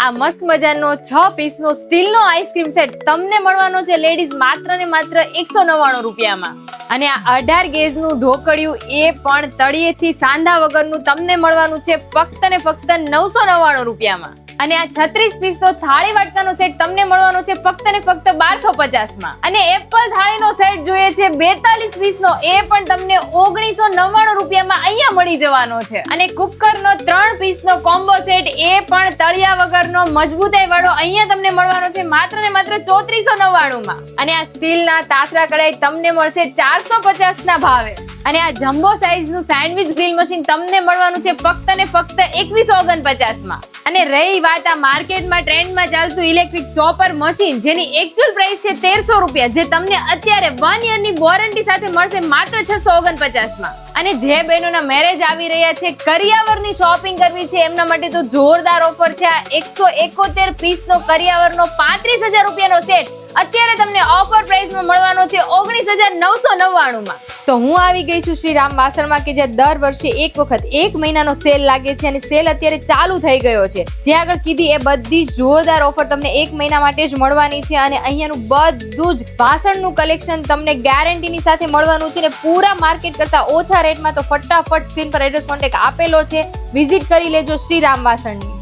આ મસ્ત મજાનો 6 પીસનો સ્ટીલનો આઈસ્ક્રીમ સેટ તમને મળવાનો છે લેડીઝ માત્ર ને માત્ર 199 રૂપિયામાં. અને આ 18 ગેજનું ઢોકળિયું એ પણ તળિયેથી સાંધા વગરનું તમને મળવાનું છે ફક્ત ને ફક્ત 999 રૂપિયામાં. અને આ 36 પીસનો થાળી વાટકાનો સેટ તમને મળવાનો છે ફક્ત ને ફક્ત 1250 માં. અને એપલ થાળીનો સેટ જોઈએ છે 42 પીસનો, એ પણ તમને 1999 રૂપિયામાં અહીંયા મળી જવાનો છે. અને કુકરનો 3 પીસનો કોમ્બો સેટ એ પણ તળિયા વગરનો મજબૂતાઈ વાળો અહીંયા તમને મળવાનો છે માત્ર ને માત્ર 3499 માં. અને આ સ્ટીલના તાસરા કઢાઈ તમને મળશે 450 ના ભાવે. અને આ જમ્બો સાઈઝનું સેન્ડવિચ ગ્રીલ મશીન તમને મળવાનું છે ફક્ત ને ફક્ત 2149 માં. અને રહી વાત આ માર્કેટમાં ટ્રેન્ડમાં ચાલતું ઇલેક્ટ્રિક ચોપર મશીન, જેની એકચ્યુઅલ પ્રાઇસ છે 1300 રૂપિયા, જે તમને અત્યારે 1 યરની વોરંટી સાથે મળશે માત્ર 649 માં. અને જે બહેનોના મેરેજ આવી રહ્યા છે, કરિયાવરની શોપિંગ કરવી છે, એમના માટે તો જોરદાર ઓફર છે. આ 171 પીસનો કરિયાવરનો 35000 રૂપિયાનો સેટ અત્યારે તમને ઓફર પ્રાઇસમાં મળવાનો છે 19999 માં. તો હું આવી ગઈ છું શ્રી રામ વાસણમાં, કે જ્યાં દર વર્ષે એક વખત 1 મહિનાનો સેલ લાગે છે. અને સેલ અત્યારે ચાલુ થઈ ગયો છે. જે આગળ કીધી એ બધી જ જોરદાર ઓફર તમને 1 મહિના માટે જ મળવાની છે. અને અહીંયાનું બધું જ વાસણનું કલેક્શન તમને ગેરંટીની સાથે મળવાનું છે. ને પૂરા માર્કેટ કરતા ઓછા રેટમાં. તો ફટાફટ સ્ક્રીન પર એડ્રેસ કોન્ટેક્ટ આપેલો છે, વિઝિટ કરી લેજો શ્રી રામ વાસણની.